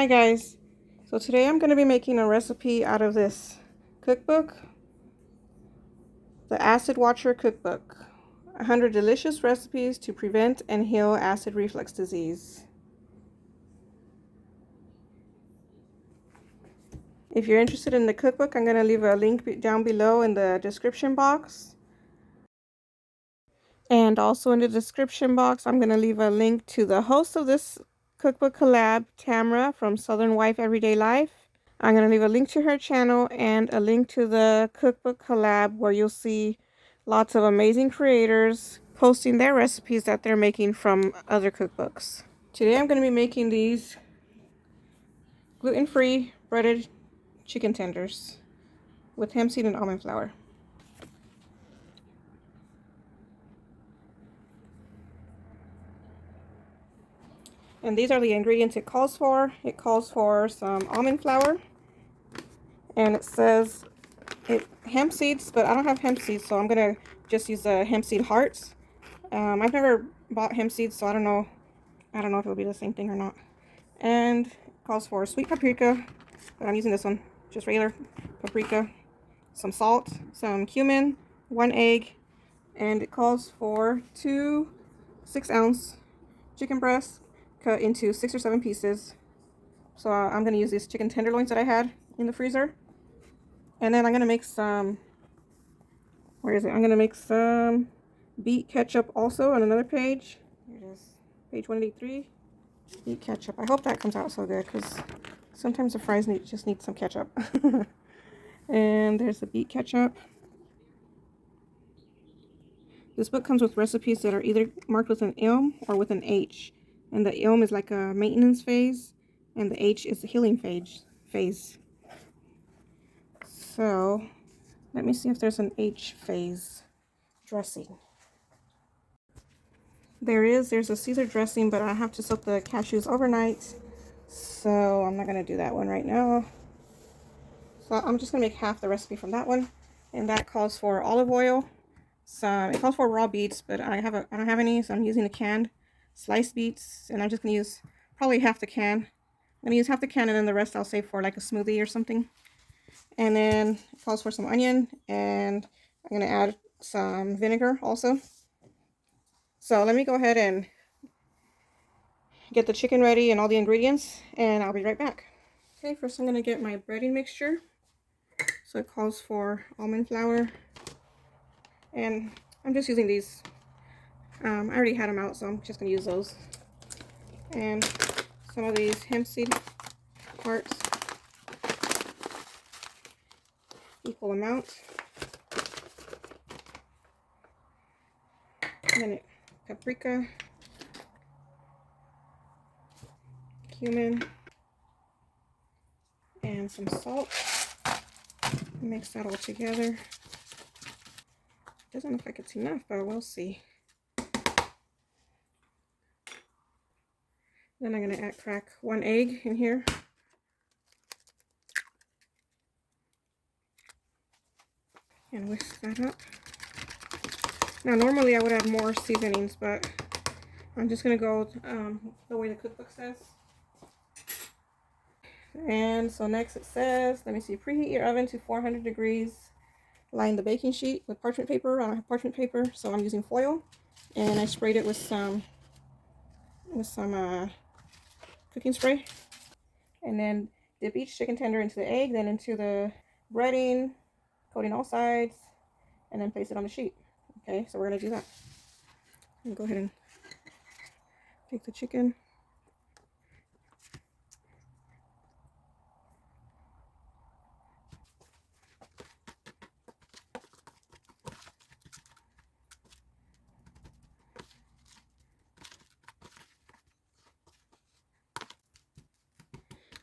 Hi guys, so today I'm going to be making a recipe out of this cookbook, the Acid Watcher Cookbook, 100 delicious recipes to prevent and heal acid reflux disease. If you're interested in the cookbook, I'm going to leave a link down below in the description box. And also in the description box, I'm going to leave a link to the host of this cookbook collab, Tamra from Southern Wife Everyday Life. I'm going to leave a link to her channel and a link to the cookbook collab where you'll see lots of amazing creators posting their recipes that they're making from other cookbooks. Today I'm going to be making these gluten-free breaded chicken tenders with hemp seed and almond flour. And these are the ingredients it calls for. It calls for some almond flour, and it says hemp seeds, but I don't have hemp seeds, so I'm going to just use the hemp seed hearts. I've never bought hemp seeds, so I don't know if it'll be the same thing or not. And it calls for sweet paprika, but I'm using this one, just regular paprika, some salt, some cumin, 1 egg, and it calls for 2 6-ounce chicken breasts cut into 6 or 7 pieces. So I'm going to use these chicken tenderloins that I had in the freezer. And then I'm going to make some, I'm going to make some beet ketchup also on another page. Here it is, page 183. Beet ketchup. I hope that comes out so good because sometimes the fries just need some ketchup. And there's the beet ketchup. This book comes with recipes that are either marked with an M or with an H. And the M is like a maintenance phase, and the H is the healing phase. So let me see if there's an H phase dressing. There's a Caesar dressing, but I have to soak the cashews overnight, so I'm not going to do that one right now. So I'm just going to make half the recipe from that one, and that calls for olive oil. It calls for raw beets, but I don't have any, so I'm using the canned sliced beets, and I'm just going to use probably half the can. I'm going to use half the can, and then the rest I'll save for like a smoothie or something. And then it calls for some onion, and I'm going to add some vinegar also. So let me go ahead and get the chicken ready and all the ingredients, and I'll be right back. Okay, first I'm going to get my breading mixture. So it calls for almond flour, and I'm just using these. I already had them out, so I'm just going to use those. And some of these hemp seed hearts, equal amount. And then paprika, cumin, and some salt. Mix that all together. Doesn't look like it's enough, but we'll see. Then I'm going to crack 1 egg in here. And whisk that up. Now normally I would add more seasonings, but I'm just going to go the way the cookbook says. And so next it says, let me see, preheat your oven to 400 degrees. Line the baking sheet with parchment paper. I don't have parchment paper, so I'm using foil. And I sprayed it with some cooking spray. And then dip each chicken tender into the egg, then into the breading, coating all sides, and then place it on the sheet. Okay, so we're going to do that. And go ahead and take the chicken.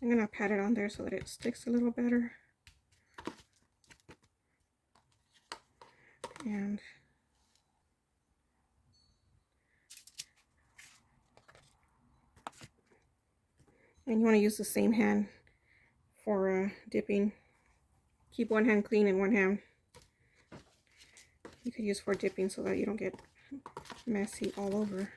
I'm going to pat it on there so that it sticks a little better. And you want to use the same hand for dipping. Keep one hand clean and one hand you could use for dipping so that you don't get messy all over.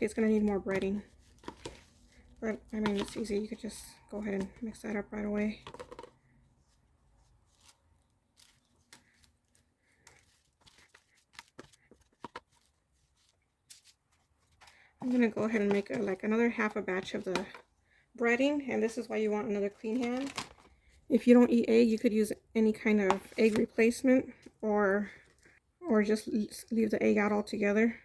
like it's gonna need more breading. But I mean, it's easy. You could just go ahead and mix that up right away. I'm gonna go ahead and make like another half a batch of the breading, and this is why you want another clean hand. If you don't eat egg, you could use any kind of egg replacement, or just leave the egg out altogether.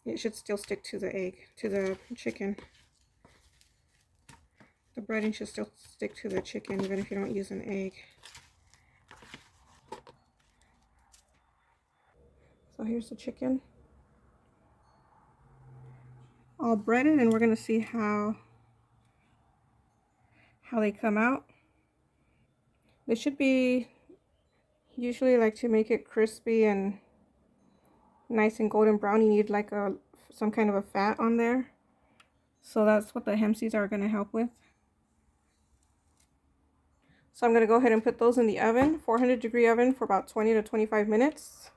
It should still stick to the egg, to the chicken. The breading should still stick to the chicken even if you don't use an egg. So here's the chicken, all breaded, and we're gonna see how they come out. They should be, usually like to make it crispy and nice and golden brown, you need like some kind of a fat on there. So that's what the hemp seeds are gonna help with. So I'm gonna go ahead and put those in the oven, 400-degree oven, for about 20 to 25 minutes.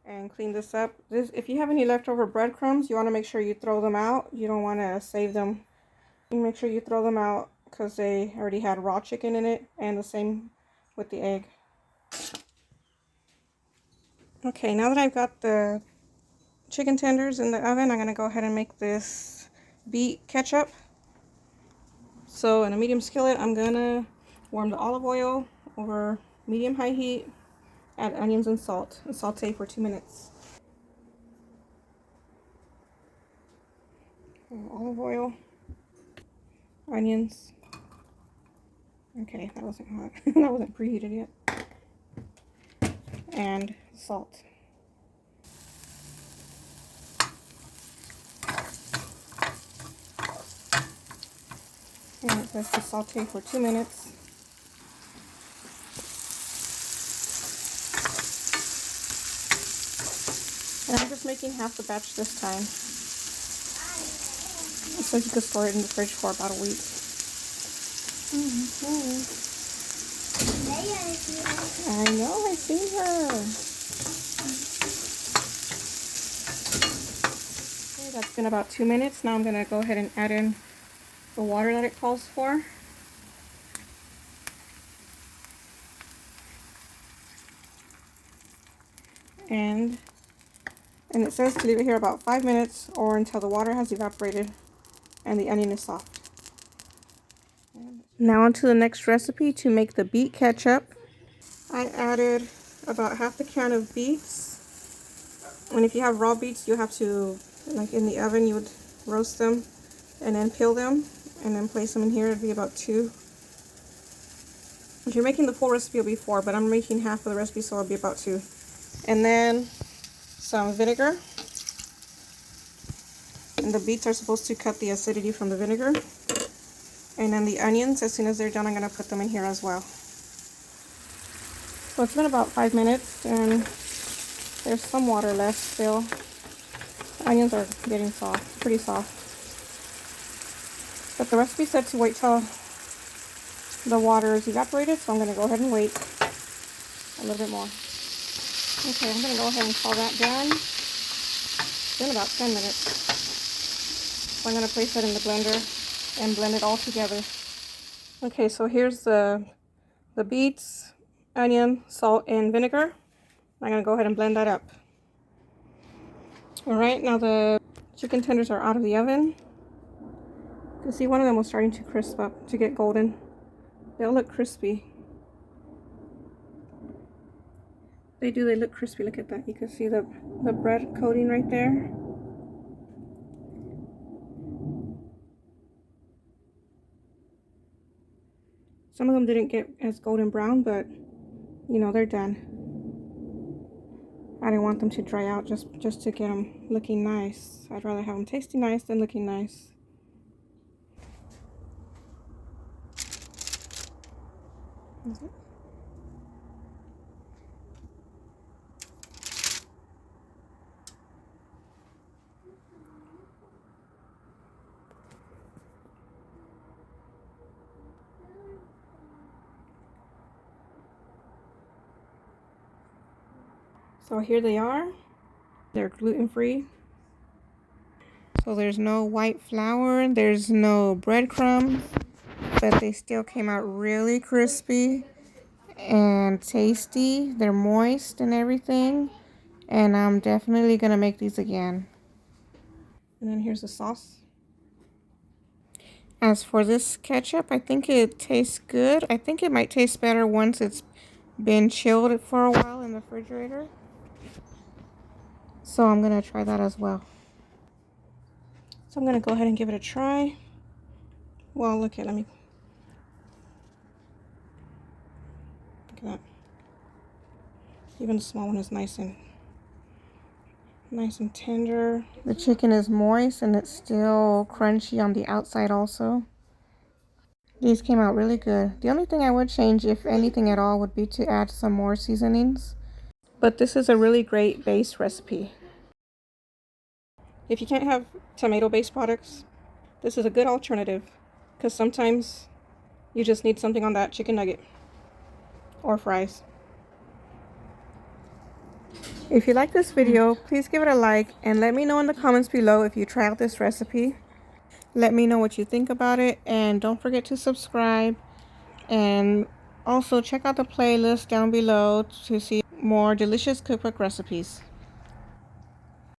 And clean this up. If you have any leftover breadcrumbs, you want to make sure you throw them out. You don't want to save them. You make sure you throw them out because they already had raw chicken in it, and the same with the egg. Okay, now that I've got the chicken tenders in the oven, I'm going to go ahead and make this beet ketchup. So in a medium skillet, I'm going to warm the olive oil over medium-high heat, add onions and salt, and saute for 2 minutes. Olive oil, onions. Okay, that wasn't hot. That wasn't preheated yet. And salt. And it says to saute for 2 minutes. And I'm just making half the batch this time, so you can store it in the fridge for about a week. I know, I see her. Okay, that's been about 2 minutes. Now I'm going to go ahead and add in the water that it calls for. And it says to leave it here about 5 minutes or until the water has evaporated and the onion is soft. Now on to the next recipe to make the beet ketchup. I added about half the can of beets. And if you have raw beets, you have to, like in the oven, you would roast them and then peel them and then place them in here. It'd be about 2. If you're making the full recipe, it'll be 4, but I'm making half of the recipe, so it'll be about 2. And then some vinegar. And the beets are supposed to cut the acidity from the vinegar. And then the onions, as soon as they're done, I'm going to put them in here as well. So it's been about 5 minutes, and there's some water left still. The onions are getting soft, pretty soft. But the recipe said to wait till the water is evaporated, so I'm going to go ahead and wait a little bit more. Okay, I'm going to go ahead and call that done. It's been about 10 minutes. So I'm going to place it in the blender and blend it all together. Okay, so here's the beets, onion, salt, and vinegar. I'm going to go ahead and blend that up. Alright, now the chicken tenders are out of the oven. You can see one of them was starting to crisp up, to get golden. They'll look crispy. They look crispy. Look at that. You can see the bread coating right there. Some of them didn't get as golden brown, but you know, they're done. I didn't want them to dry out just to get them looking nice. I'd rather have them tasting nice than looking nice. So here they are. They're gluten-free. So there's no white flour, there's no breadcrumbs, but they still came out really crispy and tasty. They're moist and everything. And I'm definitely gonna make these again. And then here's the sauce. As for this ketchup, I think it tastes good. I think it might taste better once it's been chilled for a while in the refrigerator. So I'm gonna try that as well. So I'm gonna go ahead and give it a try. Well, look at, let me, look at that. Even the small one is nice and tender. The chicken is moist and it's still crunchy on the outside also. These came out really good. The only thing I would change, if anything at all, would be to add some more seasonings. But this is a really great base recipe. If you can't have tomato-based products, this is a good alternative, because sometimes you just need something on that chicken nugget or fries. If you like this video, please give it a like and let me know in the comments below if you try out this recipe. Let me know what you think about it, and don't forget to subscribe, and also check out the playlist down below to see more delicious cookbook recipes.